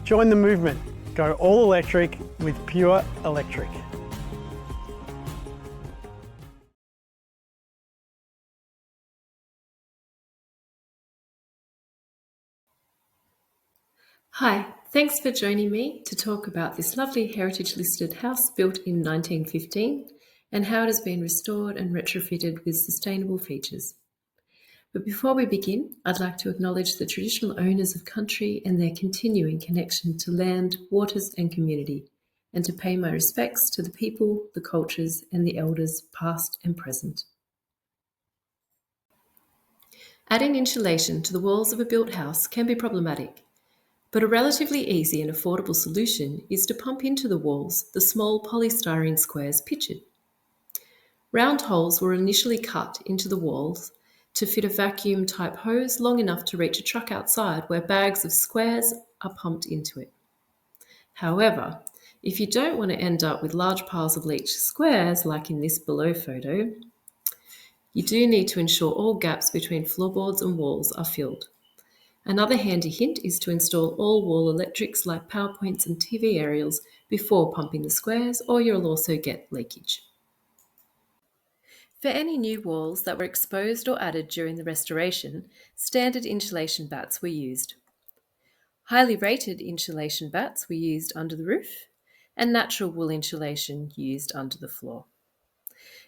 Join the movement. Go all electric with Pure Electric. Hi, thanks for joining me to talk about this lovely heritage listed house built in 1915 and how it has been restored and retrofitted with sustainable features. But before we begin, I'd like to acknowledge the traditional owners of country and their continuing connection to land, waters and community, and to pay my respects to the people, the cultures and the elders past and present. Adding insulation to the walls of a built house can be problematic. But a relatively easy and affordable solution is to pump into the walls the small polystyrene squares pictured. Round holes were initially cut into the walls to fit a vacuum-type hose long enough to reach a truck outside where bags of squares are pumped into it. However, if you don't want to end up with large piles of leached squares like in this below photo, you do need to ensure all gaps between floorboards and walls are filled. Another handy hint is to install all wall electrics like power points and TV aerials before pumping the squares, or you'll also get leakage. For any new walls that were exposed or added during the restoration, standard insulation bats were used. Highly rated insulation bats were used under the roof, and natural wool insulation used under the floor.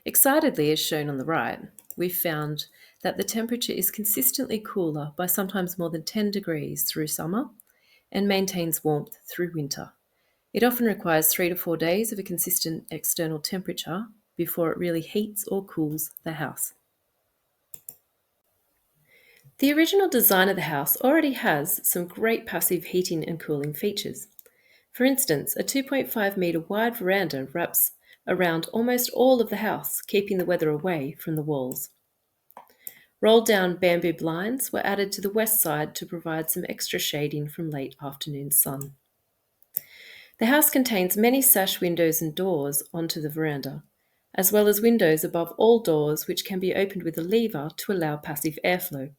Excitedly, as shown on the right, we've found that the temperature is consistently cooler by sometimes more than 10 degrees through summer and maintains warmth through winter. It often requires 3 to 4 days of a consistent external temperature before it really heats or cools the house. The original design of the house already has some great passive heating and cooling features. For instance, a 2.5 metre wide veranda wraps around almost all of the house, keeping the weather away from the walls. Rolled down bamboo blinds were added to the west side to provide some extra shading from late afternoon sun. The house contains many sash windows and doors onto the veranda, as well as windows above all doors which can be opened with a lever to allow passive airflow.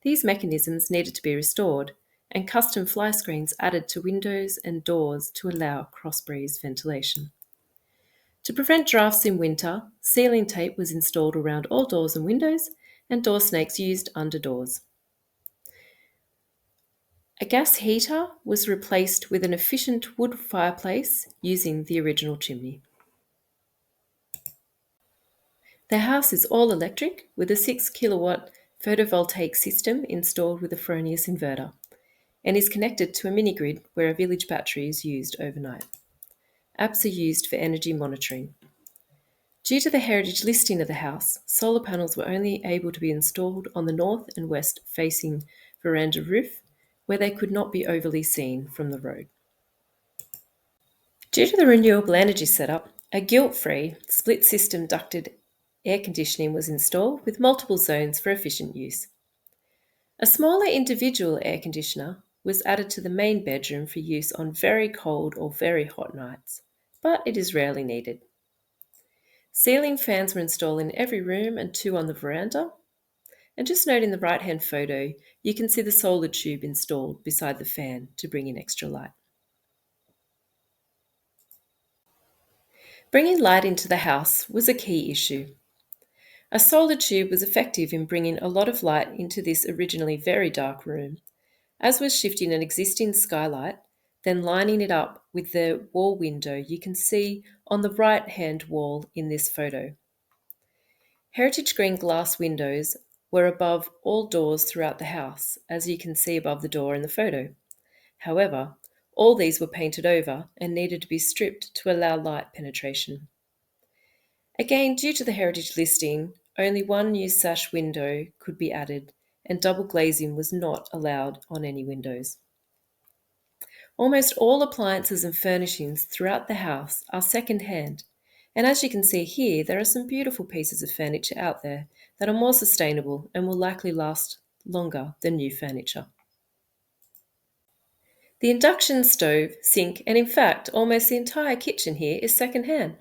These mechanisms needed to be restored, and custom fly screens added to windows and doors to allow cross-breeze ventilation. To prevent drafts in winter, sealing tape was installed around all doors and windows, and door snakes used under doors. A gas heater was replaced with an efficient wood fireplace using the original chimney. The house is all electric with a 6 kilowatt photovoltaic system installed with a Fronius inverter and is connected to a mini-grid where a village battery is used overnight. Apps are used for energy monitoring. Due to the heritage listing of the house, solar panels were only able to be installed on the north and west facing veranda roof, where they could not be overly seen from the road. Due to the renewable energy setup, a guilt-free, split-system ducted air conditioning was installed with multiple zones for efficient use. A smaller individual air conditioner was added to the main bedroom for use on very cold or very hot nights, but it is rarely needed. Ceiling fans were installed in every room and 2 on the veranda. And just note in the right-hand photo, you can see the solar tube installed beside the fan to bring in extra light. Bringing light into the house was a key issue. A solar tube was effective in bringing a lot of light into this originally very dark room, as was shifting an existing skylight, then lining it up with the wall window you can see on the right-hand wall in this photo. Heritage green glass windows were above all doors throughout the house, as you can see above the door in the photo. However, all these were painted over and needed to be stripped to allow light penetration. Again, due to the heritage listing, only one new sash window could be added, and double glazing was not allowed on any windows. Almost all appliances and furnishings throughout the house are second-hand, and as you can see here, there are some beautiful pieces of furniture out there that are more sustainable and will likely last longer than new furniture. The induction stove, sink, and in fact, almost the entire kitchen here is second-hand.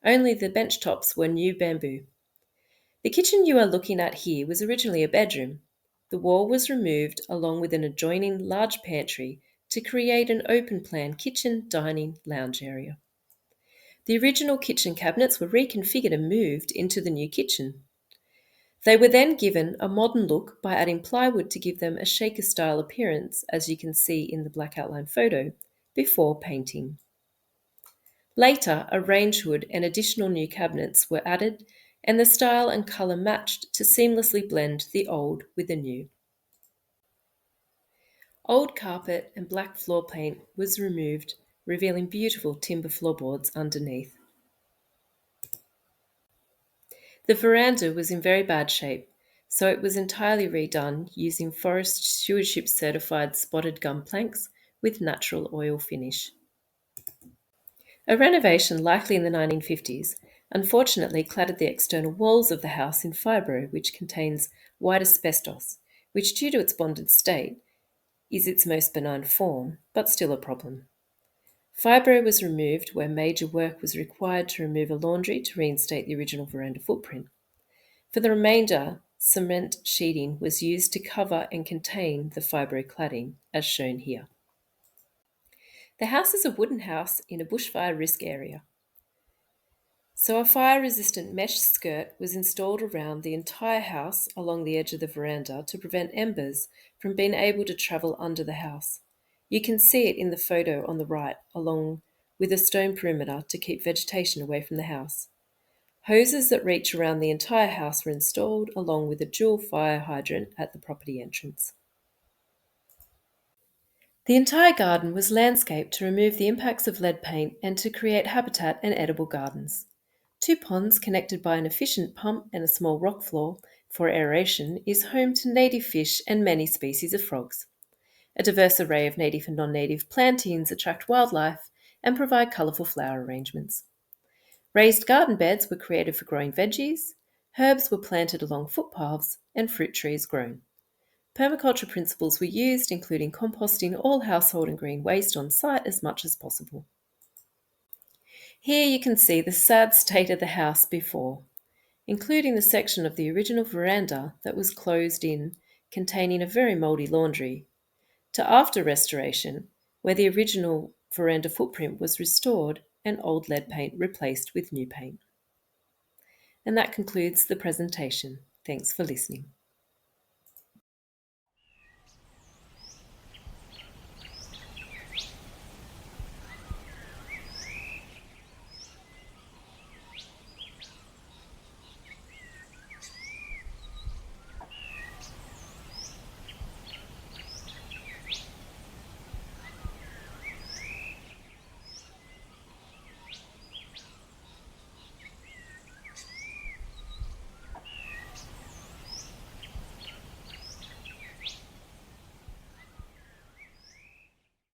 Only the bench tops were new bamboo. The kitchen you are looking at here was originally a bedroom. The wall was removed along with an adjoining large pantry to create an open-plan kitchen, dining, lounge area. The original kitchen cabinets were reconfigured and moved into the new kitchen. They were then given a modern look by adding plywood to give them a shaker-style appearance, as you can see in the black outline photo, before painting. Later, a range hood and additional new cabinets were added, and the style and colour matched to seamlessly blend the old with the new. Old carpet and black floor paint was removed, revealing beautiful timber floorboards underneath. The veranda was in very bad shape, so it was entirely redone using Forest Stewardship certified spotted gum planks with natural oil finish. A renovation, likely in the 1950s, unfortunately cladded the external walls of the house in fibro, which contains white asbestos, which, due to its bonded state, is its most benign form, but still a problem. Fibro was removed where major work was required to remove a laundry to reinstate the original veranda footprint. For the remainder, cement sheeting was used to cover and contain the fibro cladding, as shown here. The house is a wooden house in a bushfire risk area. So a fire-resistant mesh skirt was installed around the entire house along the edge of the veranda to prevent embers from being able to travel under the house. You can see it in the photo on the right, along with a stone perimeter to keep vegetation away from the house. Hoses that reach around the entire house were installed, along with a dual fire hydrant at the property entrance. The entire garden was landscaped to remove the impacts of lead paint and to create habitat and edible gardens. 2 ponds connected by an efficient pump and a small rock floor for aeration is home to native fish and many species of frogs. A diverse array of native and non-native plantings attract wildlife and provide colourful flower arrangements. Raised garden beds were created for growing veggies, herbs were planted along footpaths, and fruit trees grown. Permaculture principles were used, including composting all household and green waste on site as much as possible. Here you can see the sad state of the house before, including the section of the original veranda that was closed in, containing a very mouldy laundry, to after restoration, where the original veranda footprint was restored and old lead paint replaced with new paint. And that concludes the presentation. Thanks for listening.